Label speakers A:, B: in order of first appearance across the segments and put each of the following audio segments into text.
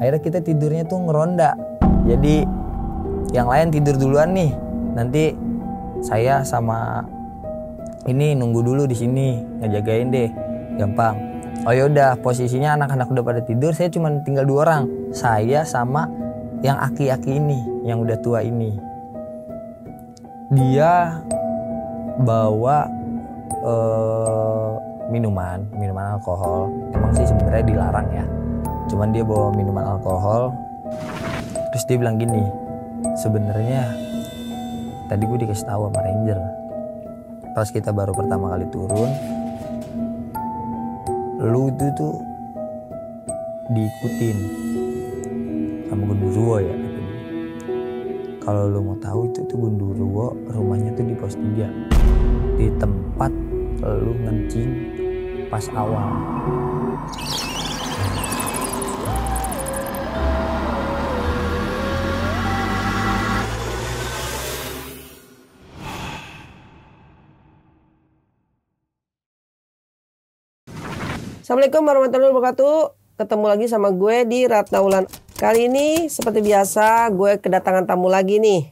A: Akhirnya kita tidurnya tuh ngeronda. Jadi yang lain tidur duluan nih. Nanti saya sama ini nunggu dulu di sini, ngejagain deh. Gampang. Oh yaudah, posisinya anak-anak udah pada tidur, saya cuma tinggal 2 orang. Saya sama yang aki-aki ini, yang udah tua ini. Dia bawa minuman alkohol. Emang sih sebenarnya dilarang ya. Cuman dia bawa minuman alkohol. Terus dia bilang gini, sebenarnya tadi gue dikasih tahu sama ranger. Pas kita baru pertama kali turun, lu itu tuh diikutin sama Gundurwo ya. Kalau lu mau tahu itu tuh Gundurwo rumahnya tuh di pos 3, di tempat lu ngencing pas awal.
B: Assalamualaikum warahmatullahi wabarakatuh. Ketemu lagi sama gue di Ratna Wulan. Kali ini seperti biasa gue kedatangan tamu lagi nih.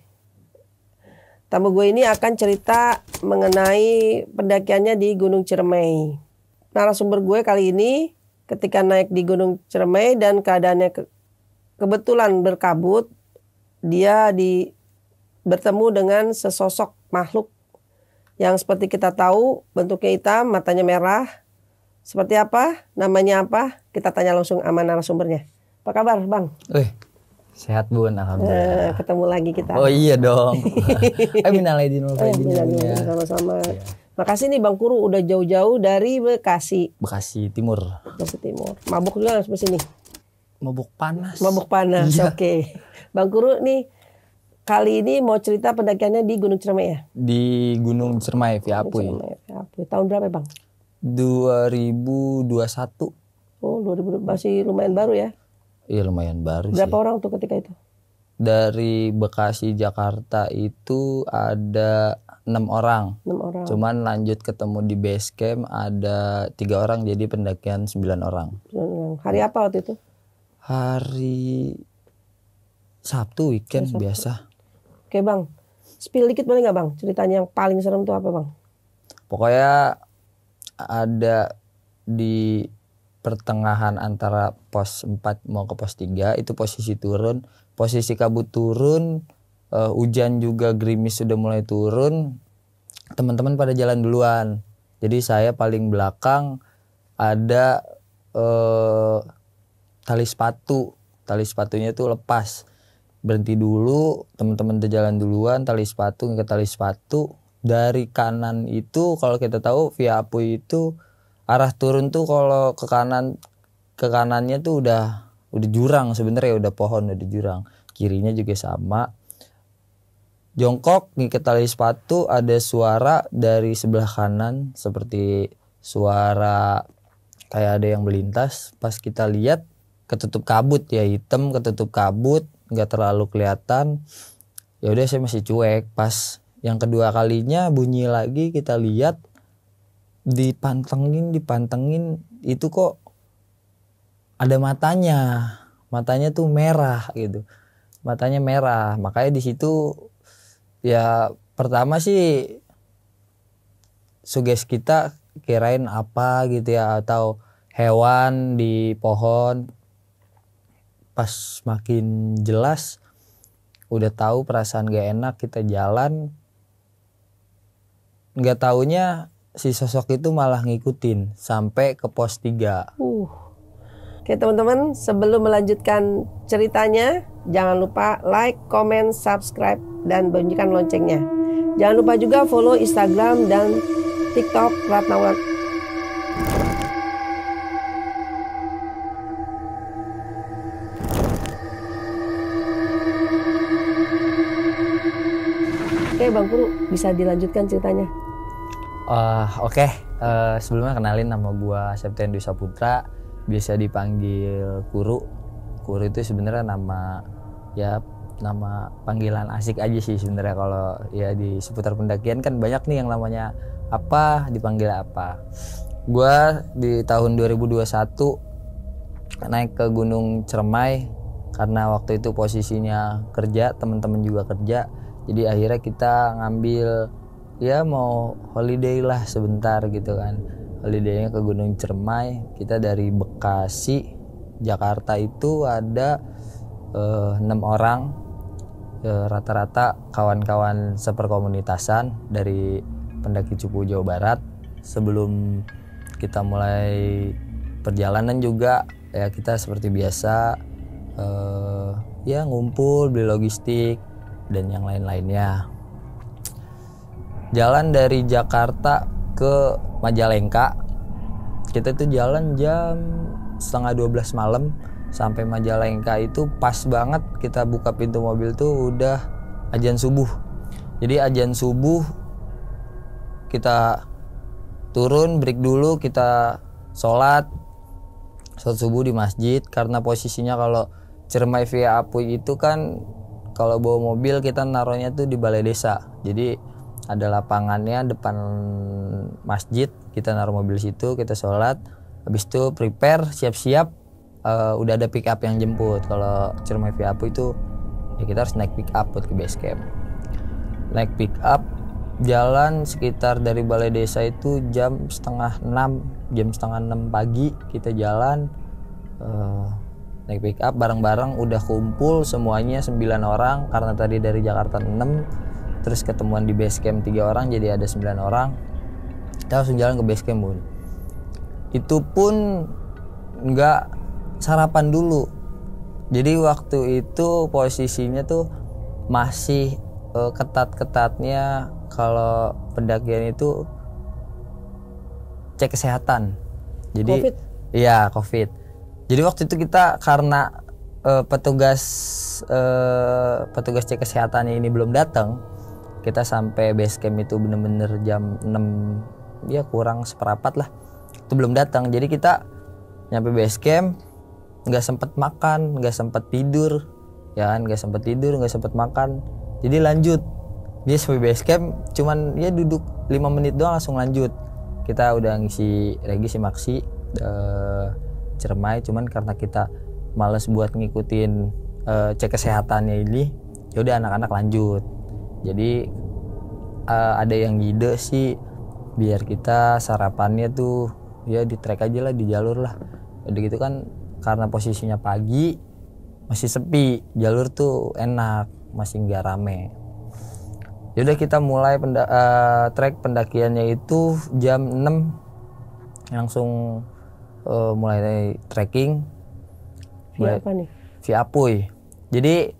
B: Tamu gue ini akan cerita mengenai pendakiannya di Gunung Ciremai. Narasumber gue kali ini ketika naik di Gunung Ciremai dan keadaannya kebetulan berkabut, dia bertemu dengan sesosok makhluk yang seperti kita tahu bentuknya hitam, matanya merah. Seperti apa? Namanya apa? Kita tanya langsung sama narasumbernya. Apa kabar, Bang?
A: Sehat Bun, alhamdulillah.
B: Ketemu lagi kita.
A: Oh iya dong. Minal aidin wal faizin.
B: Sama-sama. Makasih nih Bang Kuru udah jauh-jauh dari Bekasi.
A: Bekasi Timur.
B: Bekasi Timur. Mabuk juga seperti sini.
A: Mabuk panas.
B: Mabuk panas.
A: Iya.
B: Oke. Bang Kuru nih kali ini mau cerita pendakiannya di Gunung Ciremai ya?
A: Di Gunung Ciremai via Apuy.
B: Tahun berapa, Bang?
A: 2021.
B: Oh, 2020 masih lumayan baru ya?
A: Iya lumayan baru.
B: Berapa
A: sih.
B: orang tuh ketika itu?
A: Dari Bekasi Jakarta itu ada 6 orang.
B: 6 orang.
A: Cuman lanjut ketemu di base camp ada 3 orang, jadi pendakian 9 orang.
B: Hari apa waktu itu?
A: Hari Sabtu weekend
B: Sabtu.
A: Biasa.
B: Oke Bang, spill dikit boleh nggak Bang? Ceritanya yang paling serem tuh apa Bang?
A: Pokoknya ada di pertengahan antara pos 4 mau ke pos 3 itu posisi turun, posisi kabut turun, hujan juga gerimis sudah mulai turun, teman-teman pada jalan duluan, jadi saya paling belakang. Ada tali sepatunya tuh lepas, berhenti dulu, teman-teman udah jalan duluan, tali sepatu dari kanan itu kalau kita tahu via Apuy itu arah turun tuh kalau ke kanannya tuh udah jurang sebenarnya, udah pohon, udah jurang. Kirinya juga sama. Jongkok ngikat tali sepatu, ada suara dari sebelah kanan seperti suara kayak ada yang melintas. Pas kita lihat ketutup kabut ya, hitam ketutup kabut, nggak terlalu kelihatan. Ya udah saya masih cuek. Pas yang kedua kalinya bunyi lagi, kita lihat dipantengin itu kok ada matanya tuh merah gitu, matanya merah. Makanya di situ ya pertama sih suges kita kirain apa gitu ya, atau hewan di pohon. Pas makin jelas udah tahu perasaan gak enak, kita jalan. Nggak taunya si sosok itu malah ngikutin sampai ke pos 3.
B: Oke teman-teman, sebelum melanjutkan ceritanya, jangan lupa like, comment, subscribe, dan bunyikan loncengnya. Jangan lupa juga follow Instagram dan TikTok Ratna Wulan. Oke Bang Kuru, bisa dilanjutkan ceritanya?
A: Oke. Sebelumnya kenalin, nama gua Septian Dwi Saputra, biasa dipanggil Kuru. Kuru itu sebenarnya nama panggilan asik aja sih sebenarnya. Kalau ya di seputar pendakian kan banyak nih yang namanya apa, dipanggil apa. Gua di tahun 2021 naik ke Gunung Ciremai karena waktu itu posisinya kerja, teman-teman juga kerja, jadi akhirnya kita ngambil ya mau holiday lah sebentar gitu kan, holidaynya ke Gunung Ciremai. Kita dari Bekasi Jakarta itu ada 6 orang, rata-rata kawan-kawan seperkomunitasan dari pendaki Cupu Jawa Barat. Sebelum kita mulai perjalanan juga ya kita seperti biasa ya ngumpul, beli logistik dan yang lain-lainnya. Jalan dari Jakarta ke Majalengka, kita tuh jalan jam setengah 12 malam sampai Majalengka. Itu pas banget kita buka pintu mobil tuh udah azan subuh. Jadi azan subuh kita turun, break dulu, kita sholat subuh di masjid. Karena posisinya kalau Ciremai via Apuy itu kan kalau bawa mobil kita naruhnya tuh di balai desa. Jadi ada lapangannya depan masjid, kita naruh mobil situ, kita sholat, habis itu prepare, siap-siap, udah ada pick up yang jemput. Kalau Ciremai via Apuy itu ya kita harus naik pick up buat ke base camp. Naik pick up, jalan sekitar dari balai desa itu jam setengah 6 pagi kita jalan, naik pick up bareng-bareng, udah kumpul semuanya 9 orang karena tadi dari Jakarta 6. Terus ketemuan di base camp 3 orang, jadi ada 9 orang. Kita langsung jalan ke base camp, Bun. Itu pun nggak sarapan dulu. Jadi waktu itu posisinya tuh masih ketat-ketatnya kalau pendakian itu cek kesehatan. Jadi
B: COVID?
A: Iya, COVID. Jadi waktu itu kita karena petugas cek kesehatannya ini belum datang, kita sampai base camp itu bener-bener jam 6 ya kurang seperempat lah, itu belum datang. Jadi kita nyampe base camp nggak sempet makan, nggak sempet tidur ya kan, nggak sempet makan, jadi lanjut. Dia sampai base camp cuman ya duduk 5 menit doang langsung lanjut. Kita udah ngisi maksi Ciremai, cuman karena kita males buat ngikutin cek kesehatannya ini, yaudah anak-anak lanjut. Jadi ada yang ngide sih biar kita sarapannya tuh ya di trek aja lah, di jalur lah. Udah gitu kan karena posisinya pagi masih sepi, jalur tuh enak, masih nggak rame. Yaudah kita mulai trek pendakiannya itu jam 6 langsung mulai trekking.
B: Via apa nih?
A: Via Apuy. Jadi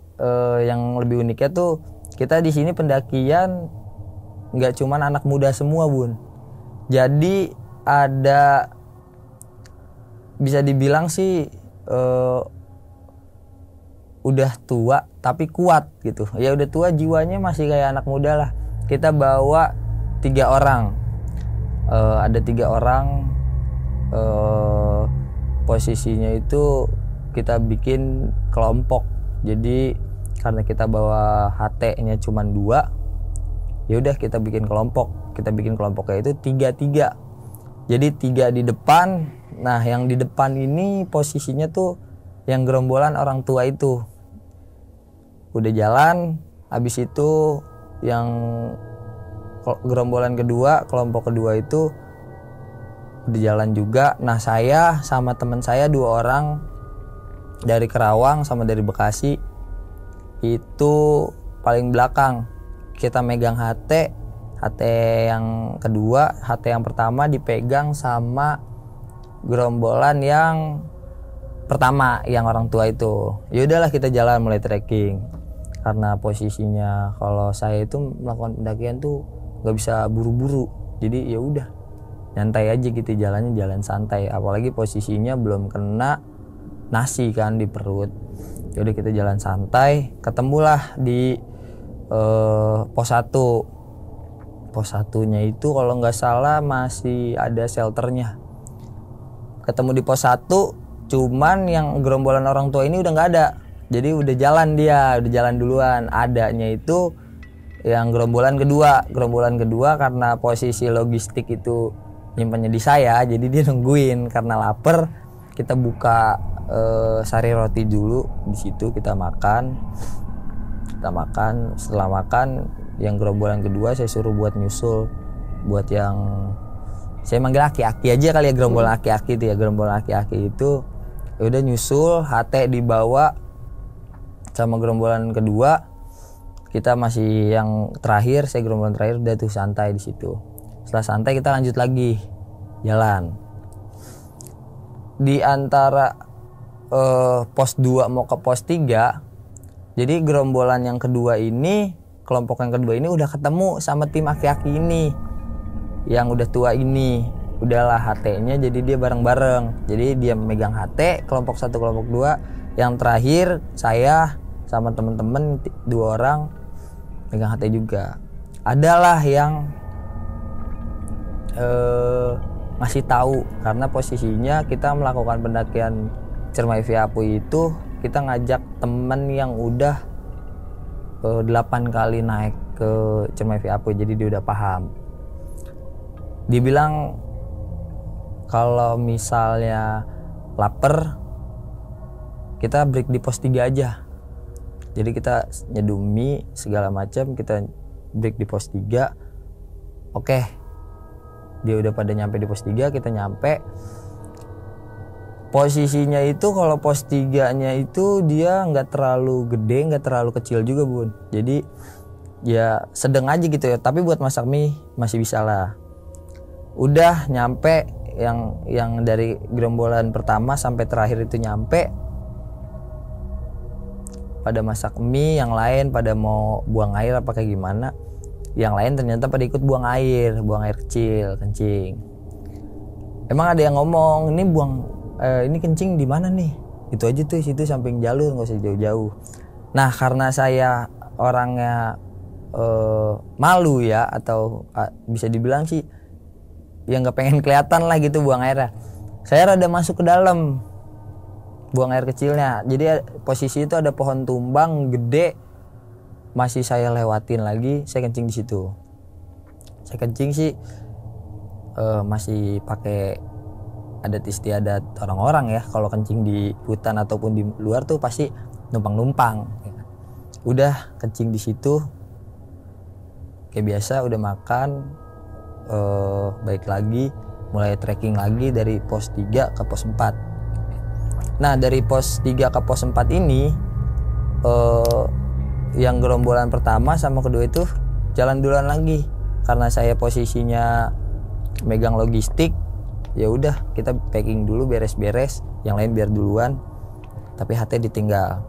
A: yang lebih uniknya tuh kita di sini pendakian nggak cuman anak muda semua, Bun. Jadi ada bisa dibilang sih udah tua tapi kuat gitu. Ya udah tua jiwanya masih kayak anak muda lah. Kita bawa 3 orang. Ada 3 orang. Posisinya itu kita bikin kelompok. Jadi karena kita bawa HT-nya cuma 2, ya udah kita bikin kelompok. Kita bikin kelompoknya itu 3-3. Jadi 3 di depan. Nah, yang di depan ini posisinya tuh yang gerombolan orang tua itu. Udah jalan, habis itu yang gerombolan kedua, kelompok kedua itu udah jalan juga. Nah, saya sama teman saya 2 orang dari Kerawang sama dari Bekasi itu paling belakang. Kita megang HT yang kedua, HT yang pertama dipegang sama gerombolan yang pertama, yang orang tua itu. Ya udahlah kita jalan mulai trekking. Karena posisinya kalau saya itu melakukan pendakian tuh nggak bisa buru-buru. Jadi ya udah nyantai aja gitu, jalannya jalan santai. Apalagi posisinya belum kena nasi kan di perut. Jadi kita jalan santai, ketemulah di pos 1. Pos 1-nya itu kalau nggak salah masih ada shelternya. Ketemu di pos 1, cuman yang gerombolan orang tua ini udah nggak ada. Jadi udah jalan duluan. Adanya itu yang gerombolan kedua karena posisi logistik itu nyimpannya di saya, jadi dia nungguin. Karena lapar, kita buka sari roti dulu di situ, kita makan. Setelah makan, yang gerombolan kedua saya suruh buat nyusul, buat yang saya manggil aki-aki aja kali ya, gerombolan aki-aki itu ya. Gerombolan aki-aki itu udah nyusul, HT dibawa sama gerombolan kedua. Kita masih yang terakhir, saya gerombolan terakhir udah tuh santai di situ. Setelah santai kita lanjut lagi jalan. Di antara pos 2 mau ke pos 3, jadi gerombolan yang kedua ini, kelompok yang kedua ini udah ketemu sama tim aki-aki ini yang udah tua ini. Udahlah HT-nya, jadi dia bareng-bareng. Jadi dia megang HT, kelompok 1, kelompok 2. Yang terakhir saya sama temen-temen 2 orang megang HT juga. Adalah yang ngasih tahu, karena posisinya kita melakukan pendakian Cermai Via Apui itu, kita ngajak temen yang udah 8 kali naik ke Cermai Via Apui, jadi dia udah paham. Dibilang kalau misalnya lapar, kita break di pos 3 aja. Jadi kita nyeduh mie segala macam, kita break di pos 3. Oke, dia udah pada nyampe di pos 3, kita nyampe. Posisinya itu kalau pos 3-nya itu dia nggak terlalu gede, nggak terlalu kecil juga bun. Jadi ya sedang aja gitu ya, tapi buat masak mie masih bisa lah. Udah nyampe, yang dari gerombolan pertama sampai terakhir itu nyampe, pada masak mie, yang lain pada mau buang air apa kayak gimana. Yang lain ternyata pada ikut buang air kecil, kencing. Emang ada yang ngomong, ini kencing di mana nih? Itu aja tuh, situ samping jalur, nggak usah jauh-jauh. Nah karena saya orangnya malu ya, atau bisa dibilang sih yang nggak pengen kelihatan lah gitu buang airnya, saya rada masuk ke dalam buang air kecilnya. Jadi posisi itu ada pohon tumbang gede, masih saya lewatin lagi, saya kencing di situ. Saya kencing sih masih pakai adat istiadat orang-orang ya, kalau kencing di hutan ataupun di luar tuh pasti numpang-numpang. Udah kencing di situ kayak biasa, udah makan, balik lagi, mulai trekking lagi dari pos 3 ke pos 4. Nah dari pos 3 ke pos 4 ini, yang gerombolan pertama sama kedua itu jalan duluan lagi, karena saya posisinya megang logistik. Ya udah kita packing dulu, beres-beres, yang lain biar duluan, tapi HT ditinggal.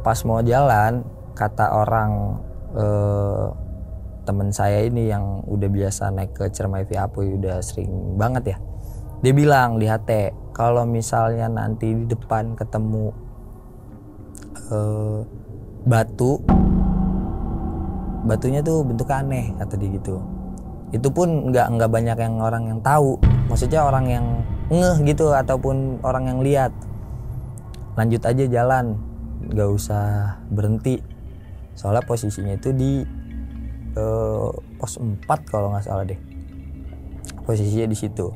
A: Pas mau jalan, kata orang temen saya ini yang udah biasa naik ke Cermai Via Apui, udah sering banget ya, dia bilang di HT, kalau misalnya nanti di depan ketemu batunya tuh bentuknya aneh, kata dia gitu. Itu pun nggak banyak yang orang yang tahu, maksudnya orang yang ngeh gitu ataupun orang yang lihat. Lanjut aja jalan, nggak usah berhenti, soalnya posisinya itu di pos 4 kalau nggak salah deh, posisinya di situ.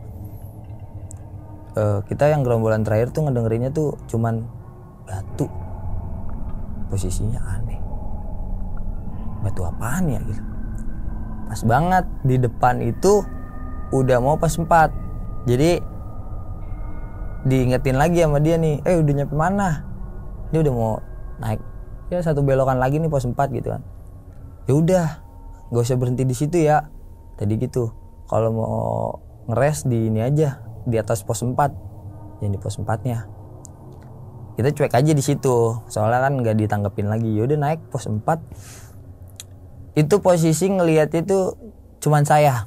A: Kita yang gerombolan terakhir tuh ngedengerinnya tuh cuman batu, posisinya aneh, batu apaan ya gitu. Pas banget di depan itu udah mau pos 4, jadi diingetin lagi sama dia nih, udah nyampe mana? Dia udah mau naik ya, satu belokan lagi nih pos 4 gitu kan. Ya udah, gak usah berhenti di situ ya tadi gitu, kalau mau ngeres di ini aja, di atas pos 4, yang di pos 4-nya. Kita cuek aja di situ, soalnya kan nggak ditanggepin lagi. Yaudah naik pos 4. Itu posisi ngelihat itu cuman saya.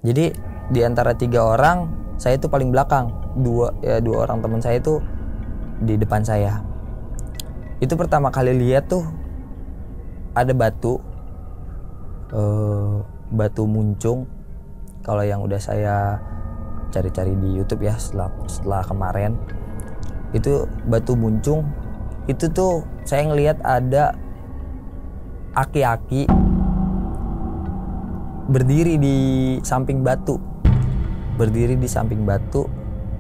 A: Jadi di antara 3 orang, saya itu paling belakang. Dua orang teman saya itu di depan saya. Itu pertama kali lihat tuh ada batu muncung. Kalau yang udah saya cari-cari di YouTube ya, setelah kemarin itu batu muncung, itu tuh saya ngelihat ada aki-aki berdiri di samping batu.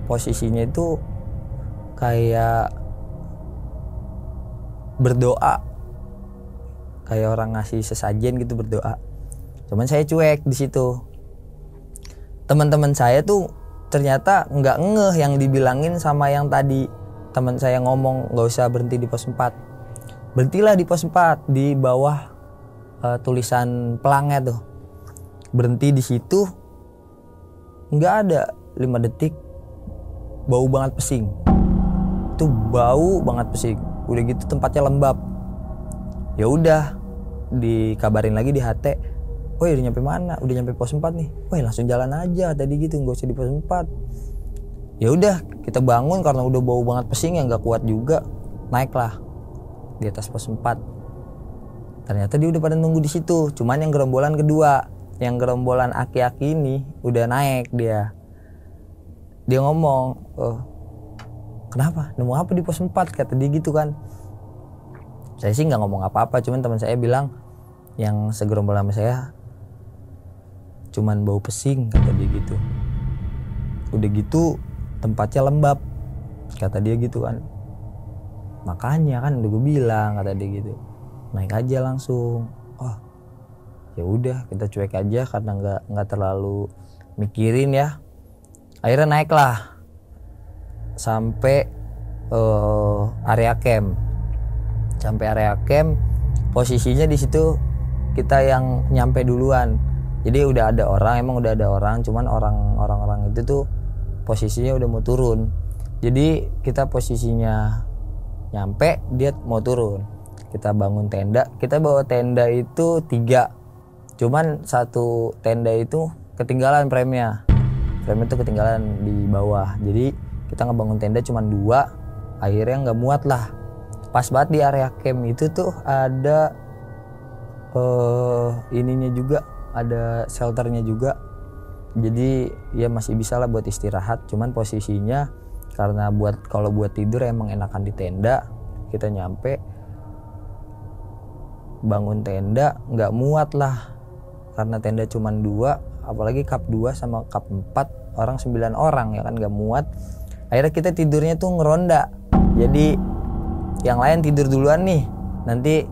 A: Posisinya itu kayak berdoa, kayak orang ngasih sesajen gitu, berdoa. Cuman saya cuek di situ. Teman-teman saya tuh ternyata nggak ngeh yang dibilangin sama yang tadi teman saya ngomong nggak usah berhenti di pos 4. Berhentilah di pos 4, di bawah tulisan pelangnya tuh. Berhenti di situ, nggak ada 5 detik, bau banget pesing. Itu bau banget pesing. Udah gitu tempatnya lembab. Ya udah, dikabarin lagi di HT. Woi, udah nyampe mana? Udah nyampe pos 4 nih. Woi, langsung jalan aja tadi gitu, nggak usah di pos 4. Ya udah, kita bangun karena udah bau banget pesing yang nggak kuat juga. Naiklah di atas pos 4. Ternyata dia udah pada nunggu di situ. Cuman yang gerombolan kedua, yang gerombolan aki-aki ini udah naik dia. Dia ngomong, "Oh, kenapa? Nemu apa di pos 4?" kata dia gitu kan. Saya sih nggak ngomong apa-apa, cuman teman saya bilang yang segerombolan sama saya, cuman bau pesing kata dia gitu. Udah gitu tempatnya lembab kata dia gitu kan. Makanya kan udah gue bilang kata dia gitu. Naik aja langsung. Oh, ya udah kita cuek aja karena nggak terlalu mikirin ya. Akhirnya naiklah sampai area camp. Sampai area camp, posisinya di situ kita yang nyampe duluan. Jadi udah ada orang, emang udah ada orang, cuman orang-orang itu tuh posisinya udah mau turun. Jadi kita posisinya nyampe, dia mau turun. Kita bangun tenda, kita bawa tenda itu 3. Cuman satu tenda itu ketinggalan frame-nya. Frame itu ketinggalan di bawah. Jadi kita ngebangun tenda cuman 2, akhirnya nggak muat lah. Pas banget di area camp itu tuh ada ininya juga, ada shelternya juga. Jadi ya masih bisa lah buat istirahat. Cuman posisinya karena kalau buat tidur emang enakan di tenda. Kita nyampe bangun tenda nggak muat lah, karena tenda cuman 2, apalagi cup 2 sama cup 4, orang 9 orang ya kan, nggak muat. Akhirnya kita tidurnya tuh ngeronda. Jadi yang lain tidur duluan nih, nanti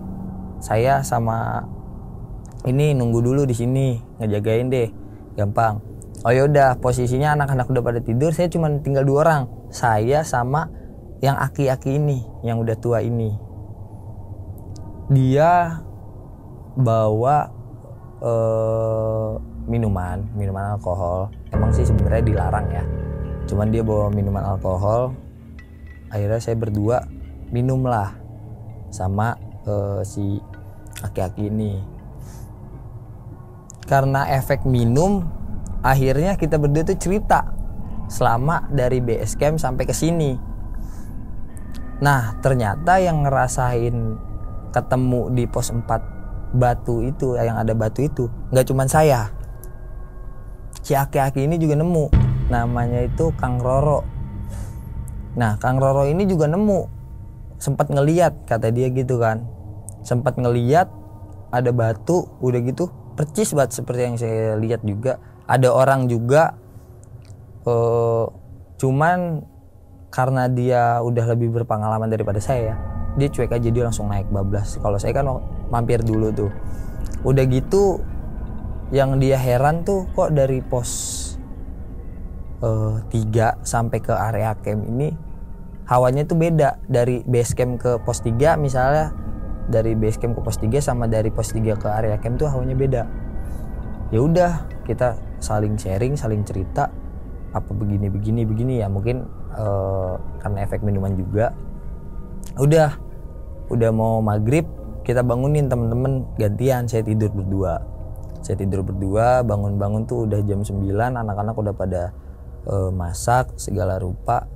A: saya sama ini nunggu dulu di sini ngejagain deh, gampang. Oh yaudah, posisinya anak-anak udah pada tidur, saya cuma tinggal 2 orang, saya sama yang aki-aki ini, yang udah tua ini. Dia bawa minuman alkohol. Emang sih sebenarnya dilarang ya, cuman dia bawa minuman alkohol. Akhirnya saya berdua minumlah sama si aki-aki ini. Karena efek minum, akhirnya kita berdua tuh cerita selama dari base camp sampai ke sini. Nah, ternyata yang ngerasain ketemu di pos 4 batu itu, yang ada batu itu, nggak cuman saya. Si aki-aki ini juga nemu. Namanya itu Kang Roro. Nah, Kang Roro ini juga nemu. Sempat ngeliat, kata dia gitu kan. Sempat ngeliat ada batu, udah gitu percis banget seperti yang saya lihat juga. Ada orang juga, cuman karena dia udah lebih berpengalaman daripada saya, dia cuek aja, dia langsung naik bablas. Kalau saya kan mampir dulu tuh. Udah gitu yang dia heran tuh, kok dari pos 3 sampai ke area camp ini hawanya tuh beda. Dari base camp ke pos 3 misalnya, dari base camp ke pos 3 sama dari pos 3 ke area camp tuh hawanya beda. Ya udah, kita saling sharing, saling cerita apa begini ya, mungkin karena efek minuman juga. Udah mau maghrib, kita bangunin temen-temen gantian. Saya tidur berdua, bangun tuh udah jam 9, anak-anak udah pada masak segala rupa.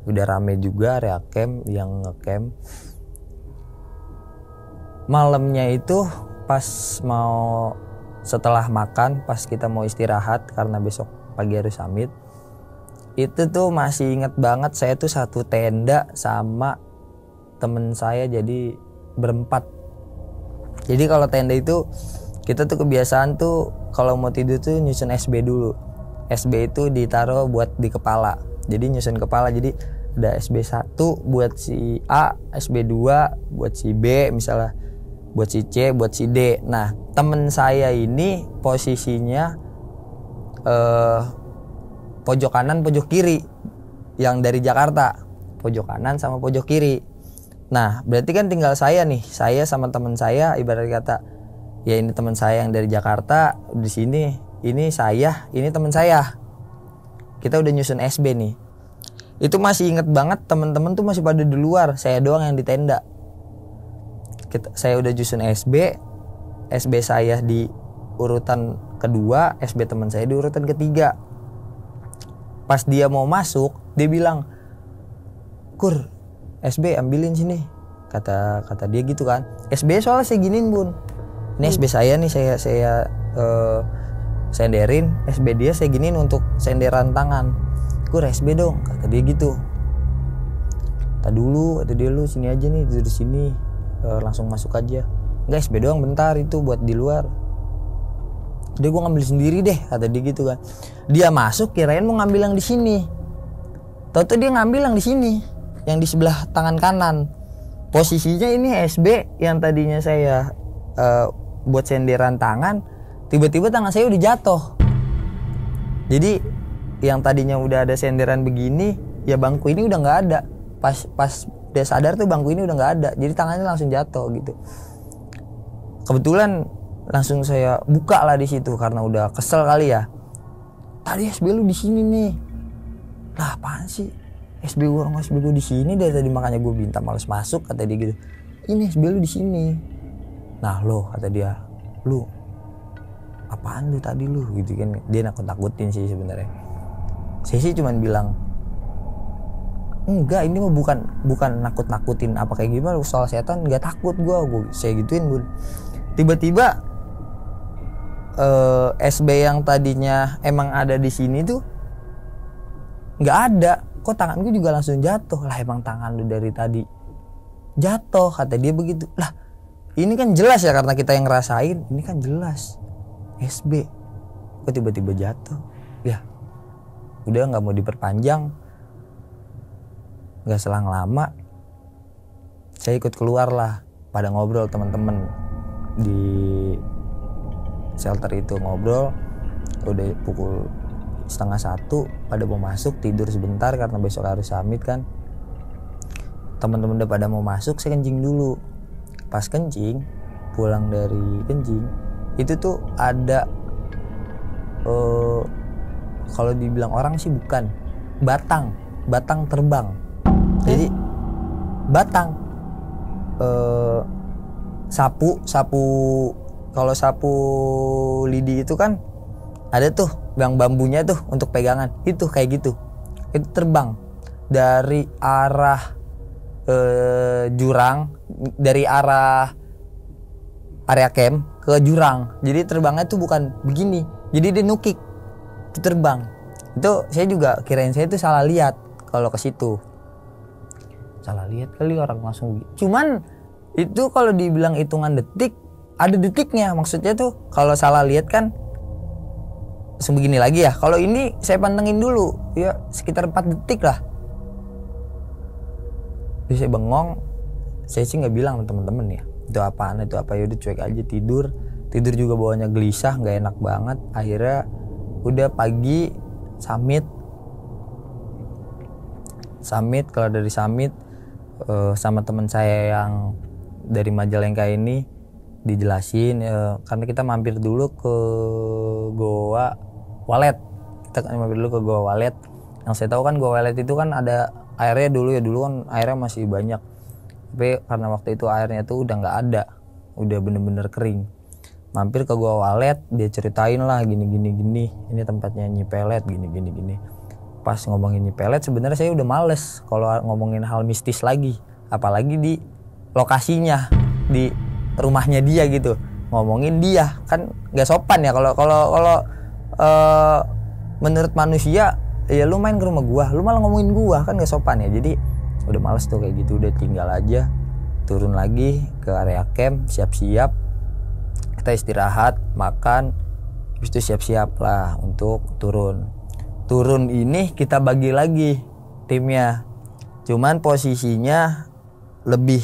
A: Udah rame juga area camp yang ngecamp. Malamnya itu pas mau setelah makan, pas kita mau istirahat karena besok pagi harus summit, itu tuh masih inget banget, saya tuh satu tenda sama temen saya, jadi berempat. Jadi kalau tenda itu kita tuh kebiasaan tuh kalau mau tidur tuh nyusun SB dulu. SB itu ditaruh buat di kepala, jadi nyusun kepala. Jadi ada SB1 buat si A, SB2 buat si B misalnya, buat si C, buat si D. Nah temen saya ini posisinya pojok kanan pojok kiri yang dari Jakarta, pojok kanan sama pojok kiri. Nah berarti kan tinggal saya nih, saya sama teman saya, ibarat kata ya ini teman saya yang dari Jakarta di sini, ini saya, ini teman saya. Kita udah nyusun SB nih. Itu masih inget banget, teman-teman tuh masih pada di luar, saya doang yang di tenda. Saya udah nyusun SB saya di urutan kedua, SB teman saya di urutan ketiga. Pas dia mau masuk, dia bilang, "Kur, SB ambilin sini," kata dia gitu kan. SB soalnya saya giniin bun, ini SB saya nih, saya senderin, SB dia saya giniin untuk senderan tangan. "Kur, SB dong," kata dia gitu. "Tak dulu," kata dia, "lu sini aja nih, tidur di sini, langsung masuk aja." "Enggak, SB doang bentar, itu buat di luar." "Dia gua ngambil sendiri deh," kata dia gitu kan. Dia masuk kirain mau ngambil yang di sini. Tahu-tahu dia ngambil yang di sini, yang di sebelah tangan kanan. Posisinya ini SB yang tadinya saya buat senderan tangan, tiba-tiba tangan saya udah jatuh. Jadi yang tadinya udah ada senderan begini, ya bangku ini udah nggak ada. Pas dia sadar tuh bangku ini udah nggak ada, jadi tangannya langsung jatuh gitu. Kebetulan langsung saya buka lah di situ karena udah kesel kali ya. "Tadi SB lu di sini nih." "Lah apaan sih? SB gua di sini dari tadi, makanya gue minta males masuk," kata dia gitu. "Ini SB lu di sini." "Nah lo," kata dia, "lu apaan lu tadi lu?" gitu kan. Dia nakut-nakutin sih sebenarnya. Saya sih cuman bilang, "Enggak, ini mah bukan nakut-nakutin apa kayak gimana, soal setan enggak takut gua saya gituin bun." Tiba-tiba SB yang tadinya emang ada di sini tuh nggak ada. "Kok tangan gue juga langsung jatuh?" "Lah emang tangan lu dari tadi jatuh," kata dia begitu. "Lah ini kan jelas ya, karena kita yang ngerasain, ini kan jelas SB, kok tiba-tiba jatuh." Ya udah nggak mau diperpanjang, nggak selang lama saya ikut keluar lah, pada ngobrol teman-teman di shelter itu, ngobrol. Udah pukul 12:30 pada mau masuk, tidur sebentar karena besok harus summit kan. Teman-teman udah pada mau masuk, saya kencing dulu. Pas kencing, pulang dari kencing itu tuh ada kalau dibilang orang sih bukan, batang terbang. Jadi batang sapu kalau sapu lidi itu kan ada tuh yang bambunya tuh untuk pegangan, itu kayak gitu. Itu terbang dari arah jurang, dari arah area camp ke jurang. Jadi terbangnya tuh bukan begini, jadi dia nukik, itu terbang. Itu saya juga kirain saya itu salah lihat kalau ke situ. Salah lihat kali orang langsung. Cuman itu kalau dibilang hitungan detik, ada detiknya. Maksudnya tuh kalau salah lihat kan langsung begini lagi ya. Kalau ini saya pantengin dulu, ya sekitar 4 detik lah. Terus saya bengong. Saya sih nggak bilang sama temen-temen ya, itu apaan, itu apa, ya udah cuek aja, tidur juga bawahnya gelisah, nggak enak banget. Akhirnya udah pagi summit, kalau dari summit sama teman saya yang dari Majalengka ini dijelasin karena kita mampir dulu ke Goa Walet. Kita mampir dulu ke Goa Walet. Yang saya tahu kan Goa Walet itu kan ada airnya dulu kan airnya masih banyak. Tapi karena waktu itu airnya tuh udah nggak ada, udah bener-bener kering. Mampir ke Goa Walet, dia ceritain lah gini, ini tempatnya Nyi Pelet gini. Pas ngomongin Nyi Pelet sebenarnya saya udah males kalau ngomongin hal mistis lagi, apalagi di lokasinya, di rumahnya dia gitu. Ngomongin dia kan nggak sopan ya kalau menurut manusia. Ya lu main ke rumah gua, lu malah ngomongin gua, kan nggak sopan ya. Jadi udah males tuh kayak gitu, udah tinggal aja, turun lagi ke area camp, siap-siap, kita istirahat, makan, habis itu siap-siap lah untuk turun ini kita bagi lagi timnya. Cuman posisinya lebih,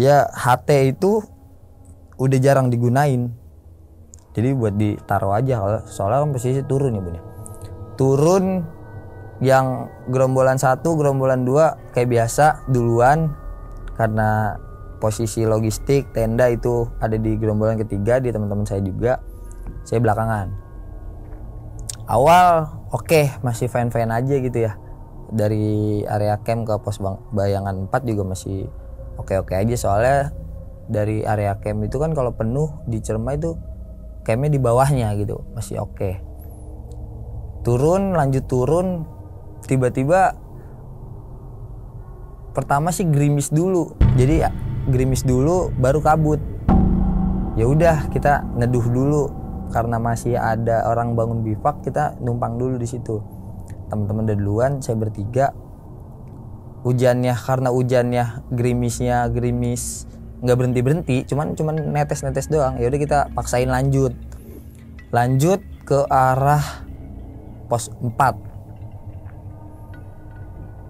A: ya HT itu udah jarang digunain. Jadi buat ditaruh aja, kalau soalnya kan posisi turun ya Bun. Turun yang gerombolan 1, gerombolan 2 kayak biasa duluan, karena posisi logistik tenda itu ada di gerombolan ketiga, di teman-teman saya juga. Saya belakangan. Awal oke, masih fine-fine aja gitu ya. Dari area camp ke pos bayangan 4 juga masih oke-oke aja, soalnya dari area camp itu kan kalau penuh di Ciremai itu campnya di bawahnya gitu, masih oke. Turun, lanjut turun, tiba-tiba pertama sih gerimis dulu, jadi gerimis dulu baru kabut. Ya udah kita neduh dulu, karena masih ada orang bangun bivak, kita numpang dulu di situ. Teman-teman udah duluan, saya bertiga. Hujannya, karena hujannya gerimis nggak berhenti, cuman netes doang. Ya udah kita paksain lanjut ke arah pos 4.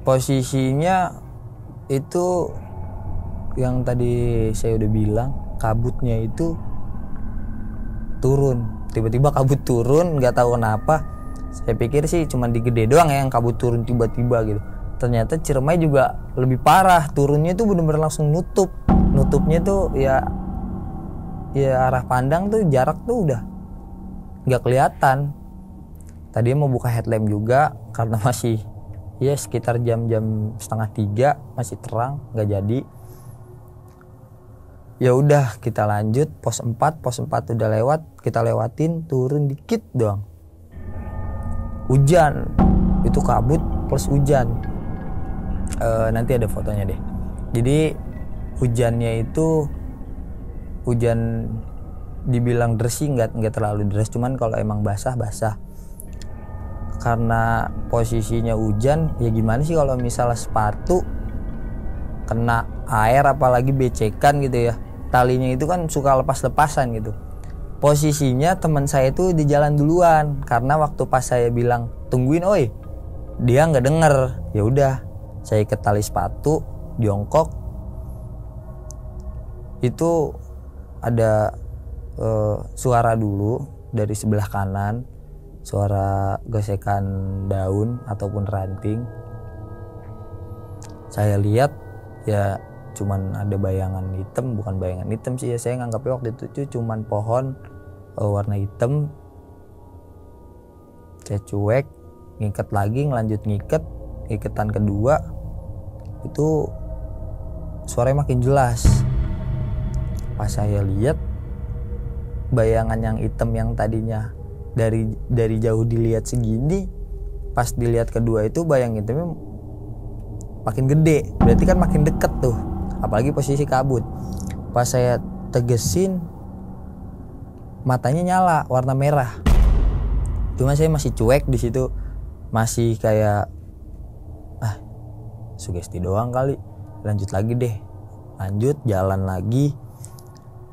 A: Posisinya itu yang tadi saya udah bilang, kabutnya itu turun, tiba-tiba kabut turun, nggak tahu kenapa. Saya pikir sih cuma di Gede doang ya yang kabut turun tiba-tiba gitu. Ternyata Ciremai juga lebih parah, turunnya tuh bener-bener langsung nutupnya tuh ya arah pandang tuh, jarak tuh udah nggak kelihatan. Tadi mau buka headlamp juga karena masih ya sekitar jam-jam 2:30 masih terang, nggak jadi. Ya udah kita lanjut pos 4 udah lewat, kita lewatin, turun dikit doang. Hujan, itu kabut plus hujan. Nanti ada fotonya deh. Jadi hujannya itu hujan dibilang deras sih nggak terlalu deras, cuman kalau emang basah. Karena posisinya hujan, ya gimana sih kalau misalnya sepatu kena air apalagi becekan gitu ya, talinya itu kan suka lepas-lepasan gitu. Posisinya teman saya itu di jalan duluan, karena waktu pas saya bilang tungguin oi, dia nggak denger. Ya udah, saya ikat tali sepatu, diongkok. Itu ada suara dulu dari sebelah kanan, suara gesekan daun ataupun ranting. Saya lihat ya cuman ada bayangan hitam, bukan bayangan hitam sih ya, saya nganggapnya waktu itu cuman pohon warna hitam. Saya cuek, ngikat lagi, ngelanjut iketan kedua, itu suaranya makin jelas. Pas saya lihat bayangan yang hitam yang tadinya dari jauh dilihat segini, pas dilihat kedua itu bayang hitamnya makin gede, berarti kan makin deket tuh, apalagi posisi kabut. Pas saya tegesin, matanya nyala warna merah. Cuma saya masih cuek di situ, masih kayak sugesti doang kali. Lanjut lagi deh, jalan lagi.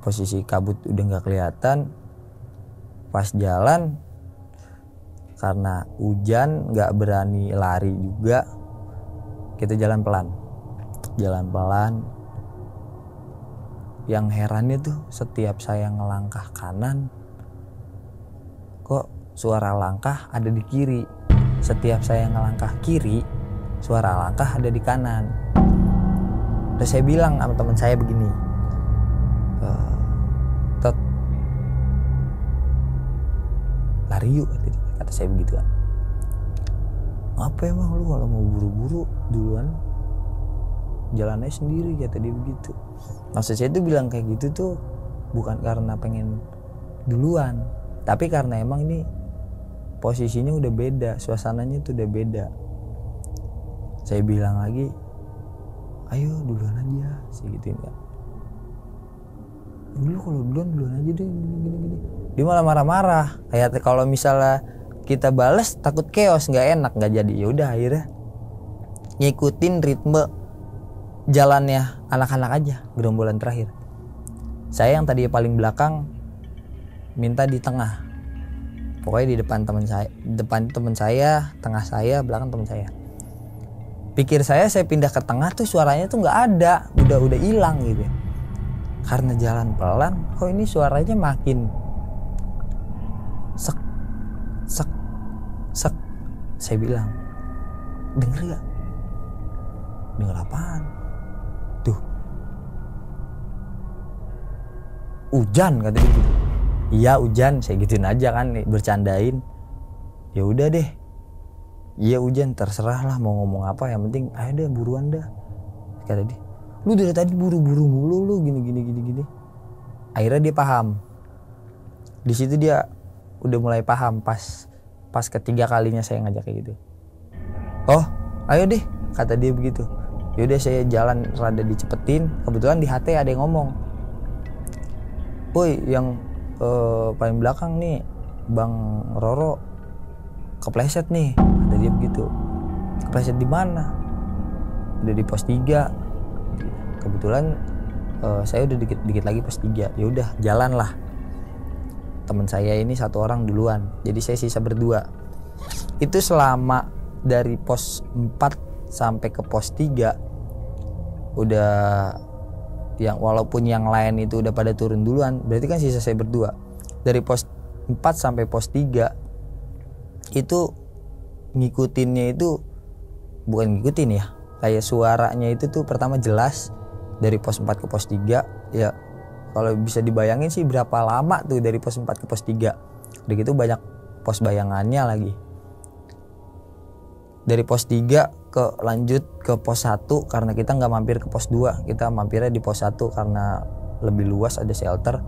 A: Posisi kabut udah nggak kelihatan. Pas jalan, karena hujan nggak berani lari juga, kita jalan pelan. Yang herannya tuh setiap saya ngelangkah kanan, kok suara langkah ada di kiri. Setiap saya ngelangkah kiri, suara langkah ada di kanan. Terus saya bilang sama teman saya begini, Tot, lari yuk, kata saya begitu kan. Apa emang lu kalau mau buru-buru duluan jalannya sendiri, kata dia begitu. Maksud saya tuh bilang kayak gitu tuh bukan karena pengen duluan, tapi karena emang ini posisinya udah beda, suasananya tuh udah beda. Saya bilang lagi, ayo duluan aja, sih gituin kan. Dulu kalau duluan aja deh, gini. Dia malah marah-marah, kayak kalau misalnya kita bales takut chaos, nggak enak, nggak jadi. Ya udah akhirnya ngikutin ritme jalannya anak-anak aja, gerombolan terakhir. Saya yang tadi paling belakang minta di tengah, pokoknya di depan teman saya, tengah saya, belakang teman saya. Pikir saya pindah ke tengah tuh suaranya tuh nggak ada, udah hilang gitu. Karena jalan pelan, kok ini suaranya makin sek sek sek. Saya bilang, denger gak? Denger apaan? Tuh, hujan kata dia gitu. Iya hujan, saya gituin aja kan, bercandain. Ya udah deh, iya hujan, terserah lah mau ngomong apa, yang penting ayo deh buruan dah, kata dia. Lu dari tadi buru-buru mulu lu gini. Akhirnya dia paham. Di situ dia udah mulai paham pas ketiga kalinya saya ngajak kayak gitu. Oh, ayo deh, kata dia begitu. Yaudah saya jalan rada dicepetin. Kebetulan di HT ada yang ngomong, woi yang paling belakang nih Bang Roro kepleset nih, kata dia begitu. Kepleset di mana? Udah di pos 3. Kebetulan saya udah dikit lagi pos 3. Ya udah jalan lah. Teman saya ini satu orang duluan, jadi saya sisa berdua. Itu selama dari pos 4 sampai ke pos 3 udah, yang walaupun yang lain itu udah pada turun duluan, berarti kan sisa saya berdua. Dari pos 4 sampai pos 3 itu ngikutinnya itu bukan ngikutin ya, kayak suaranya itu tuh pertama jelas dari pos 4 ke pos 3 ya. Kalau bisa dibayangin sih berapa lama tuh dari pos 4 ke pos 3. Udah gitu banyak pos bayangannya lagi. Dari pos 3 ke lanjut ke pos 1 karena kita nggak mampir ke pos 2, kita mampirnya di pos 1 karena lebih luas, ada shelter,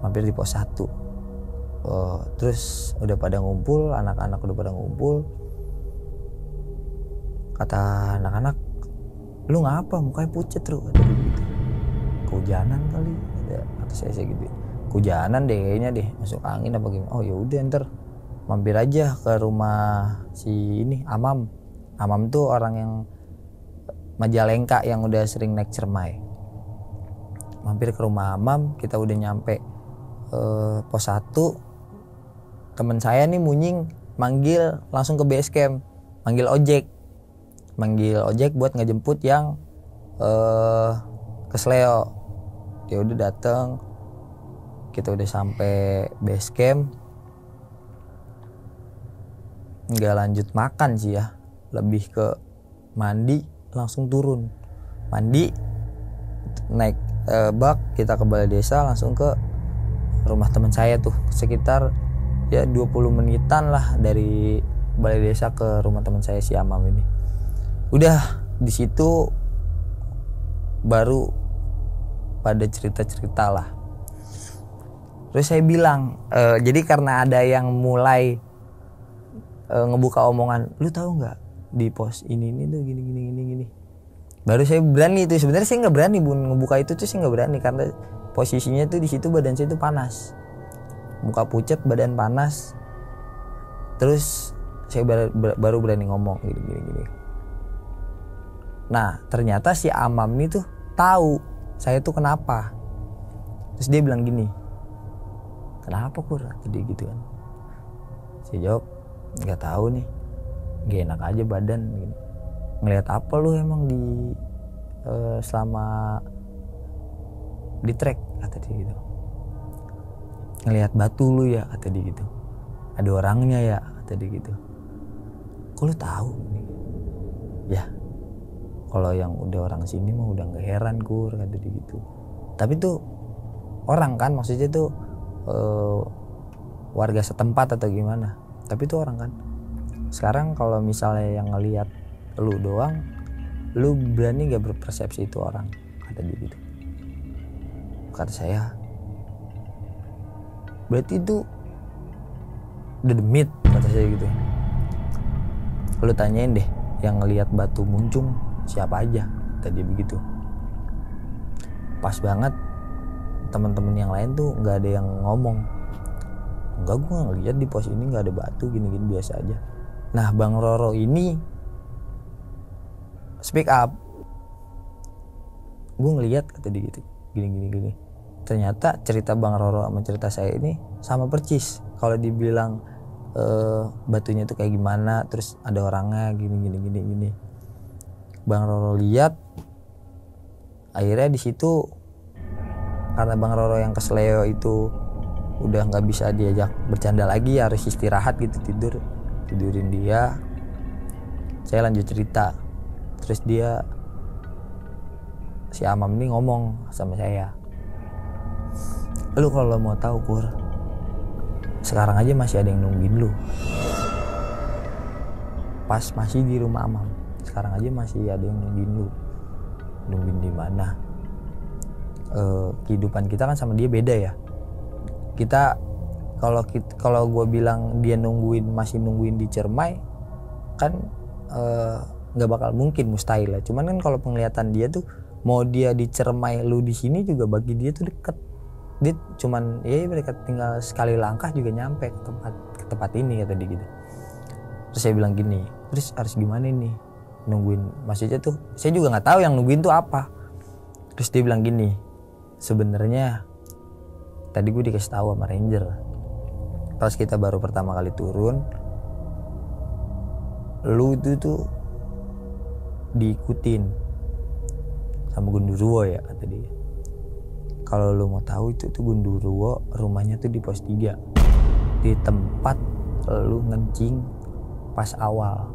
A: mampir di pos 1. Terus udah pada ngumpul, anak-anak udah pada ngumpul. Kata anak-anak, lu ngapa mukanya pucet Ru, kata dia gitu. Kehujanan kali, kata saya gitu. Kehujanan deh kayaknya deh, masuk angin apa gimana. Oh ya udah ntar mampir aja ke rumah si ini Amam. Amam tuh orang yang Majalengka yang udah sering naik Cermai. Mampir ke rumah Amam, kita udah nyampe pos 1. Temen saya nih Munying manggil langsung ke base camp, manggil ojek buat ngejemput yang ke Sleo. Dia udah dateng, kita udah sampai base camp. Nggak lanjut makan sih ya, lebih ke mandi langsung turun, mandi naik bak, kita ke balai desa langsung ke rumah teman saya tuh, sekitar ya 20 menitan lah dari balai desa ke rumah teman saya si Amam ini. Udah di situ baru pada cerita-cerita lah. Terus saya bilang, jadi karena ada yang mulai ngebuka omongan, lu tahu nggak di pos ini tuh gini. Baru saya berani itu. Sebenarnya saya nggak berani ngebuka itu tuh, saya nggak berani karena posisinya tuh di situ badan saya tuh panas, muka pucat, badan panas. Terus saya baru berani ngomong gini. Nah ternyata si Amam ini tuh tahu saya tuh kenapa. Terus dia bilang gini, kenapa Kur? Tadi gitu kan. Saya jawab, nggak tahu nih, nggak enak aja badan. Gini. Ngelihat apa lu emang di selama di trek, kata dia gitu. Ngelihat batu lu ya, kata dia gitu. Ada orangnya ya, kata dia gitu. Kok lu tahu? Ya, kalau yang udah orang sini mah udah nggak heran Kur, kata dia gitu. Tapi tuh orang kan, maksudnya tuh warga setempat atau gimana. Tapi tuh orang kan. Sekarang kalau misalnya yang ngelihat lu doang, lu berani gak berpersepsi itu orang, kata dia gitu. Kata saya, berarti itu udah demit, kata saya gitu. Lu tanyain deh yang ngelihat batu muncung siapa aja, kata dia begitu. Pas banget teman-teman yang lain tuh nggak ada yang ngomong, enggak, gue ngeliat di pos ini nggak ada batu, gini biasa aja. Nah Bang Roro ini speak up, gue ngeliat, kata dia gitu, gini. Ternyata cerita Bang Roro sama cerita saya ini sama percis. Kalau dibilang batunya tuh kayak gimana, terus ada orangnya gini. Bang Roro lihat, akhirnya di situ karena Bang Roro yang kesleo itu udah nggak bisa diajak bercanda lagi, harus istirahat gitu, tidurin dia. Saya lanjut cerita, terus si Amam ini ngomong sama saya, lu kalau mau tahu Kur, sekarang aja masih ada yang nungguin lu. Pas masih di rumah Amam, sekarang aja masih ada yang nungguin lu. Nungguin di mana? Kehidupan kita kan sama dia beda ya. Kita kalau gue bilang dia masih nungguin di Ciremai, kan nggak bakal mungkin, mustahil lah. Cuman kan kalau penglihatan dia tuh, mau dia di Ciremai lu di sini juga bagi dia tuh deket. Dia cuman ya mereka tinggal sekali langkah juga nyampe ke tempat ini, kata dia gitu. Terus saya bilang gini, terus harus gimana nih nungguin? Maksudnya tuh saya juga nggak tahu yang nungguin tuh apa. Terus dia bilang gini, sebenarnya tadi gue dikasih tahu sama ranger pas kita baru pertama kali turun, lu itu tuh diikutin sama Gundurwo ya, kata dia. Kalau lu mau tahu itu tuh Gundurwo rumahnya tuh di pos 3, di tempat lu ngencing pas awal.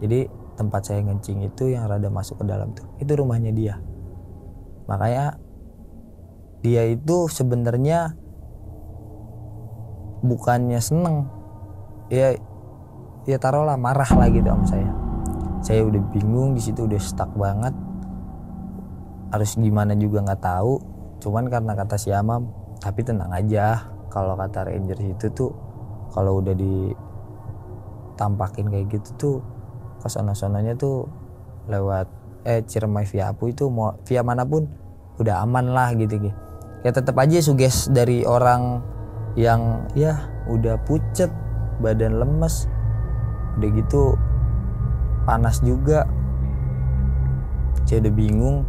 A: Jadi tempat saya ngencing itu yang rada masuk ke dalam tuh, itu rumahnya dia. Makanya dia itu sebenarnya bukannya seneng, ya taruhlah marah lah gitu sama saya. Saya udah bingung di situ, udah stuck banget, harus gimana juga nggak tahu. Cuman karena kata si Amam, tapi tenang aja, kalau kata ranger itu tuh kalau udah ditampakin kayak gitu tuh kesono-sononya tuh lewat Ciremai via Apu itu mau via manapun udah aman lah gitu. Ya tetap aja suges dari orang yang ya udah pucet, badan lemes, udah gitu panas juga. Saya udah bingung.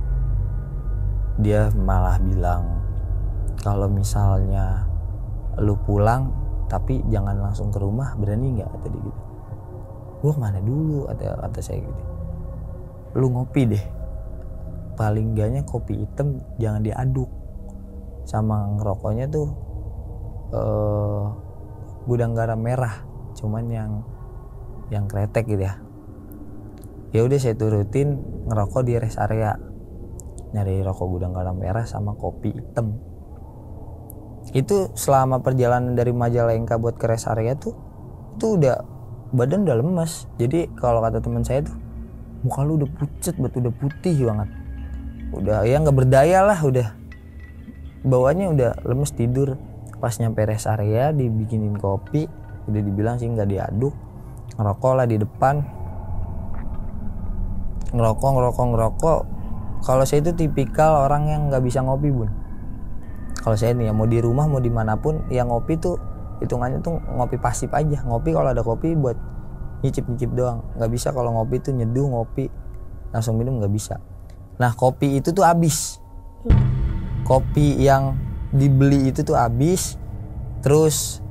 A: Dia malah bilang kalau misalnya lu pulang tapi jangan langsung ke rumah, berani nggak, kata dia gitu. Gua kemana dulu, kata saya gitu. Lu ngopi deh, paling enggaknya kopi hitam jangan diaduk, sama ngerokoknya tuh gudang garam merah, cuman yang kretek gitu ya. Ya udah saya turutin, ngerokok di rest area, nyari rokok gudang garam merah sama kopi hitam. Itu selama perjalanan dari Majalengka buat ke rest area tuh udah badan udah lemes. Jadi kalau kata teman saya tuh, muka lu udah pucet banget, udah putih banget, udah ya nggak berdaya lah, udah bawaannya udah lemes, tidur. Pas nyampe rest area dibikinin kopi, udah dibilang sih nggak diaduk, ngerokok lah di depan, ngerokok. Kalau saya itu tipikal orang yang nggak bisa ngopi, Bun. Kalau saya nih ya, mau di rumah mau dimanapun, yang ngopi tuh hitungannya tuh ngopi pasif aja. Ngopi kalau ada kopi buat nyicip doang, nggak bisa kalau ngopi tuh nyeduh, ngopi langsung minum, nggak bisa. Nah kopi itu tuh habis, kopi yang dibeli itu tuh habis, terus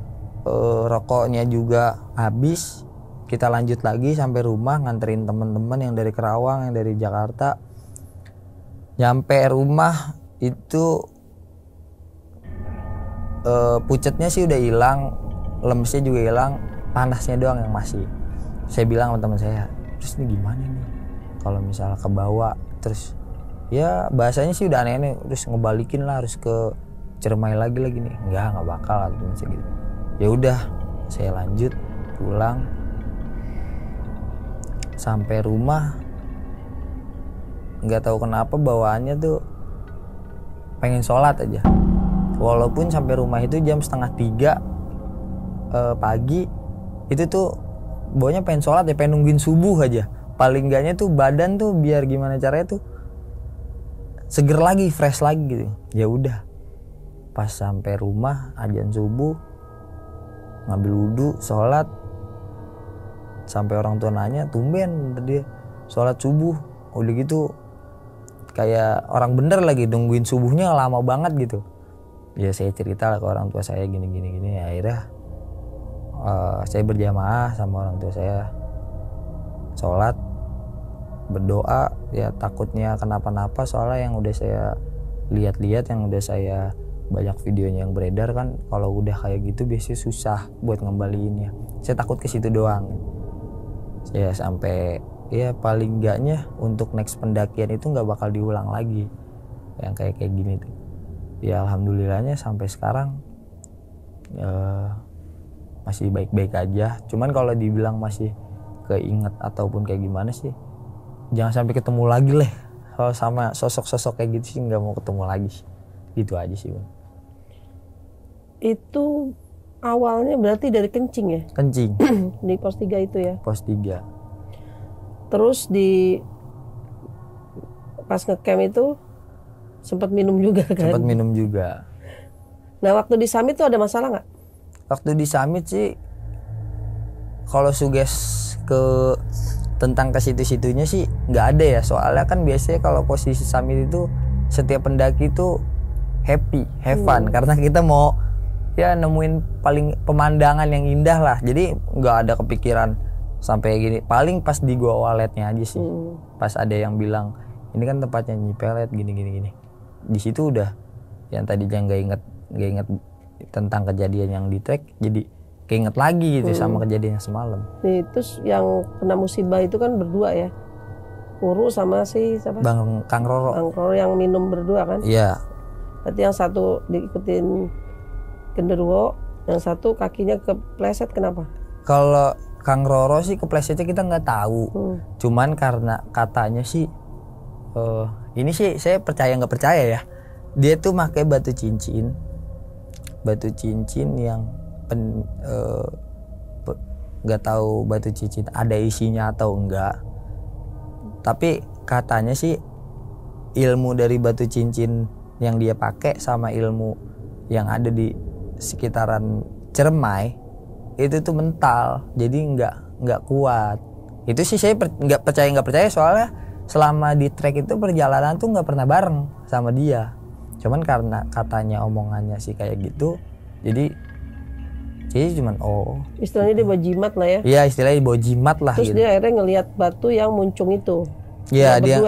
A: rokoknya juga habis. Kita lanjut lagi sampai rumah, nganterin teman-teman yang dari Kerawang, yang dari Jakarta. Nyampe rumah itu pucetnya sih udah hilang, lemesnya juga hilang, panasnya doang yang masih. Saya bilang sama teman saya, terus ini gimana nih kalau misalnya ke bawah, terus ya bahasanya sih udah aneh-aneh, terus ngebalikin lah, harus ke Ciremai lagi nih. Nggak bakal, teman saya gitu. Ya udah, saya lanjut pulang. Sampai rumah nggak tahu kenapa bawaannya tuh pengen sholat aja. Walaupun sampai rumah itu jam 2:30 pagi, itu tuh bawanya pengen sholat ya, pengen nungguin subuh aja. Paling enggaknya tuh badan tuh biar gimana caranya tuh seger lagi, fresh lagi gitu. Ya udah, pas sampai rumah azan subuh, ngambil wudhu, sholat. Sampai orang tua nanya, tumben dia sholat subuh. Udah gitu kayak orang bener lagi, nungguin subuhnya lama banget gitu. Ya saya cerita lah ke orang tua saya gini. Ya, akhirnya saya berjamaah sama orang tua saya sholat. berdoa ya, takutnya kenapa-napa. Soalnya yang udah saya lihat-lihat, yang udah saya banyak videonya yang beredar kan, kalau udah kayak gitu biasanya susah buat ngembaliinnya. Saya takut ke situ doang. Saya sampai ya paling enggaknya untuk next pendakian itu nggak bakal diulang lagi yang kayak gini tuh. Ya alhamdulillahnya sampai sekarang masih baik-baik aja. Cuman kalau dibilang masih keinget ataupun kayak gimana sih, jangan sampai ketemu lagi lah. Kalau sama sosok-sosok kayak gitu sih nggak mau ketemu lagi. Gitu aja sih Bang.
B: Itu awalnya berarti dari kencing ya?
A: Kencing.
B: Di pos 3 itu ya?
A: Pos 3.
B: Terus pas ngecamp itu sempat minum juga kan?
A: Sempat minum juga.
B: Nah waktu di summit tuh ada masalah nggak?
A: Waktu di summit sih, kalau suges tentang ke situ-situnya sih nggak ada ya. Soalnya kan biasanya kalau posisi summit itu setiap pendaki itu happy, have fun, karena kita mau ya nemuin paling pemandangan yang indah lah. Jadi nggak ada kepikiran sampai gini. Paling pas di Gua Waletnya aja sih. Pas ada yang bilang ini kan tempatnya Nyi Pelet gini. Di situ udah yang tadinya nggak inget tentang kejadian yang di trek, jadi keinget lagi gitu sama kejadian yang semalam.
B: Nih, terus yang kena musibah itu kan berdua ya, Uru sama si siapa?
A: Kang Roro.
B: Kang Roro yang minum berdua kan?
A: Iya.
B: Berarti yang satu diikutin genderuwo, yang satu kakinya kepleset, kenapa?
A: Kalau Kang Roro sih keplesetnya kita nggak tahu. Cuman karena katanya sih, ini sih saya percaya nggak percaya ya. Dia tuh pakai batu cincin yang nggak tahu batu cincin ada isinya atau enggak. Tapi katanya sih ilmu dari batu cincin yang dia pakai sama ilmu yang ada di sekitaran Ciremai itu tuh mental, jadi nggak kuat. Itu sih saya nggak percaya soalnya selama di trek itu perjalanan tuh nggak pernah bareng sama dia. Cuman karena katanya omongannya sih kayak gitu, jadi cuman
B: istilahnya dia bawa jimat lah ya.
A: Iya, istilahnya bawa jimat lah.
B: Terus
A: gitu.
B: dia akhirnya ngelihat batu yang muncung itu.
A: Iya, dia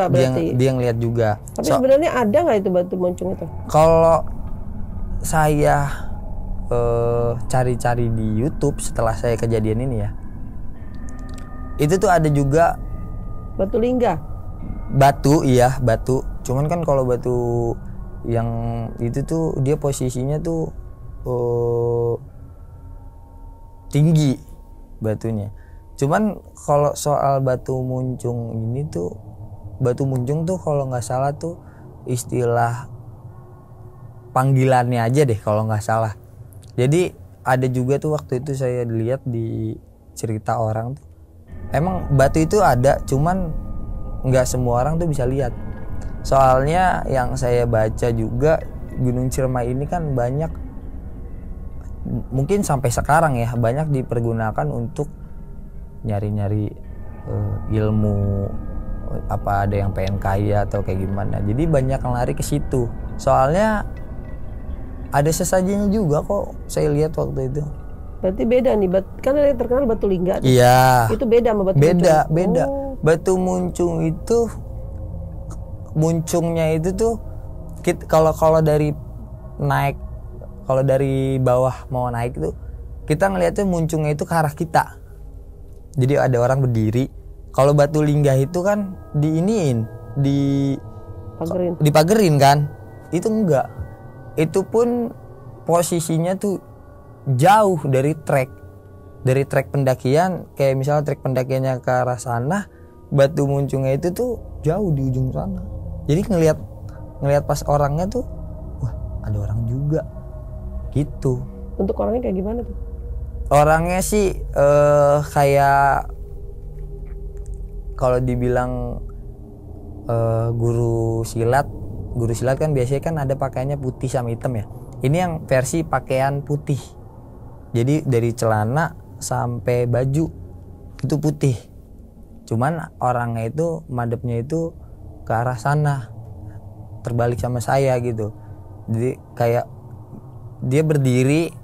A: ngelihat juga.
B: Tapi sebenarnya ada nggak itu batu muncung itu?
A: Kalau saya cari-cari di YouTube setelah saya kejadian ini ya, itu tuh ada juga
B: batu lingga.
A: Batu. Cuman kan kalau batu yang itu tuh dia posisinya tuh tinggi batunya. Cuman kalau soal batu muncung ini tuh, batu muncung tuh kalau nggak salah tuh istilah panggilannya aja deh kalau nggak salah. Jadi ada juga tuh waktu itu saya lihat di cerita orang tuh, emang batu itu ada, cuman nggak semua orang tuh bisa lihat. Soalnya yang saya baca juga Gunung Ciremai ini kan banyak, mungkin sampai sekarang ya, banyak dipergunakan untuk nyari-nyari ilmu, apa ada yang pengen kaya atau kayak gimana. Jadi banyak yang lari ke situ. Soalnya ada sesajinya juga kok saya lihat waktu itu.
B: Berarti beda nih, kan yang terkenal batu lingga.
A: Iya.
B: Itu beda sama batu muncung.
A: Beda. Batu muncung itu muncungnya itu tuh kalau dari naik, kalau dari bawah mau naik tuh kita ngelihatnya muncungnya itu ke arah kita. Jadi ada orang berdiri. Kalau batu lingga itu kan dipagerin kan. Itu enggak. Itu pun posisinya tuh jauh dari trek. Dari trek pendakian, kayak misalnya trek pendakiannya ke arah sana, batu muncungnya itu tuh jauh di ujung sana. Jadi ngelihat pas orangnya tuh, wah ada orang juga gitu.
B: Untuk orangnya kayak gimana tuh?
A: Orangnya sih kayak kalau dibilang guru silat kan biasanya kan ada pakaiannya putih sama hitam ya. Ini yang versi pakaian putih. Jadi dari celana sampai baju itu putih. Cuman orangnya itu madepnya itu ke arah sana, terbalik sama saya gitu. Jadi kayak dia berdiri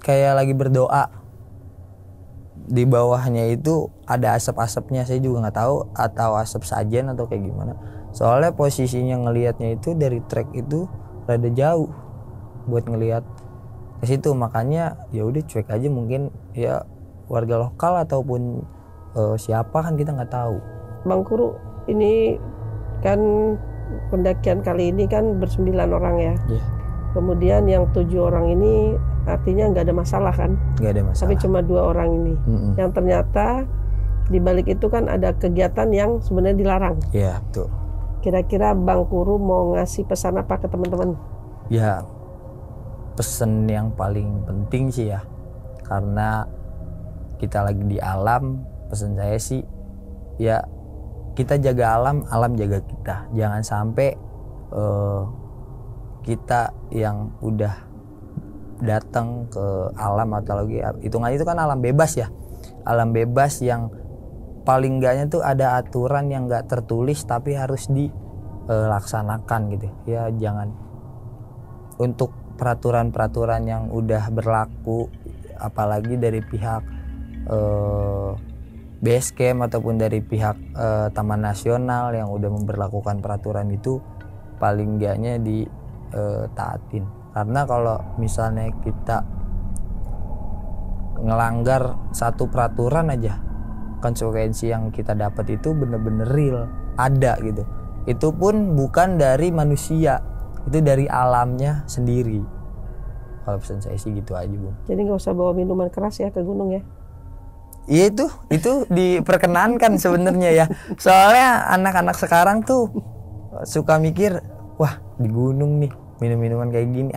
A: kayak lagi berdoa. di bawahnya itu ada asap-asapnya, saya juga nggak tahu atau asap sajen atau kayak gimana. Soalnya posisinya ngelihatnya itu dari trek itu rada jauh buat ngelihat ke situ, makanya ya udah cuek aja, mungkin ya warga lokal ataupun siapa kan kita nggak tahu.
B: Bang Kuru, ini kan pendakian kali ini kan ber9 orang ya.
A: Yeah.
B: Kemudian yang 7 orang ini artinya nggak ada masalah kan?
A: Nggak ada masalah.
B: Tapi cuma 2 orang ini. Yang ternyata di balik itu kan ada kegiatan yang sebenarnya dilarang.
A: Iya, betul.
B: Kira-kira Bang Kuru mau ngasih pesan apa ke teman-teman?
A: Ya, pesan yang paling penting sih ya, karena kita lagi di alam, pesan saya sih ya kita jaga alam, alam jaga kita. Jangan sampai kita yang udah datang ke alam atau lagi hitungan itu kan alam bebas ya, alam bebas yang paling enggaknya tuh ada aturan yang enggak tertulis tapi harus dilaksanakan gitu ya. Jangan untuk peraturan-peraturan yang udah berlaku, apalagi dari pihak base camp ataupun dari pihak Taman Nasional yang udah memberlakukan peraturan itu, paling enggaknya ditaatin. Karena kalau misalnya kita ngelanggar satu peraturan aja, konsekuensi yang kita dapat itu bener-bener real, ada gitu. Itu pun bukan dari manusia, itu dari alamnya sendiri. Kalau pesan saya sih gitu aja, Bung.
B: Jadi nggak usah bawa minuman keras ya ke gunung ya?
A: Iya, itu diperkenankan sebenarnya ya. Soalnya anak-anak sekarang tuh suka mikir, wah di gunung nih minum-minuman kayak gini.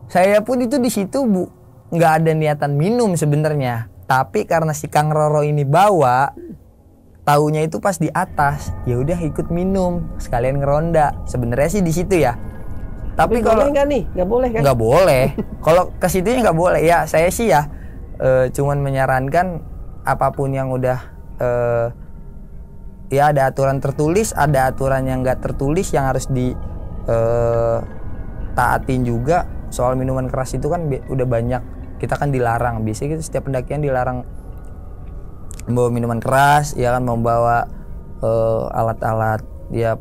A: Saya pun itu di situ nggak ada niatan minum sebenarnya. Tapi karena si Kang Roro ini bawa, taunya itu pas di atas, ya udah ikut minum sekalian ngeronda. Sebenarnya sih di situ ya. Tapi kalau
B: nggak nih, nggak boleh kan?
A: Nggak boleh. Kalau ke situnya nggak boleh. Ya saya sih ya cuman menyarankan apapun yang udah ya ada aturan tertulis, ada aturan yang nggak tertulis yang harus taatin juga. Soal minuman keras itu kan udah banyak, kita kan dilarang. Biasanya kita setiap pendakian dilarang membawa minuman keras, ya kan, membawa alat-alat ya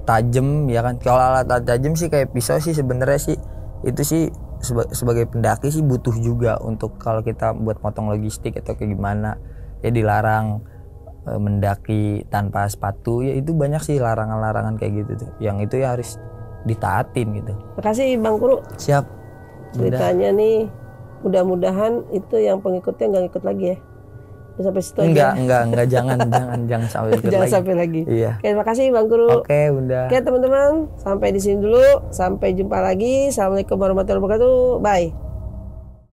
A: tajam, ya kan. Kalau alat-alat tajam sih kayak pisau sih sebenarnya sih itu sih sebagai pendaki sih butuh juga untuk kalau kita buat potong logistik atau kayak gimana ya, dilarang mendaki tanpa sepatu ya. Itu banyak sih larangan-larangan kayak gitu tuh, yang itu ya harus ditaatin gitu.
B: Makasih Bang Kuru.
A: Siap.
B: Ceritanya nih, mudah-mudahan itu yang pengikutnya nggak ikut lagi ya. Sampai situ
A: enggak,
B: aja.
A: enggak, jangan sampai ikut
B: Jangan
A: lagi.
B: sampai lagi.
A: Iya.
B: Oke, terima kasih Bang Guru.
A: Oke, Bunda.
B: Oke teman-teman, sampai di sini dulu. Sampai jumpa lagi. Assalamualaikum warahmatullahi wabarakatuh. Bye.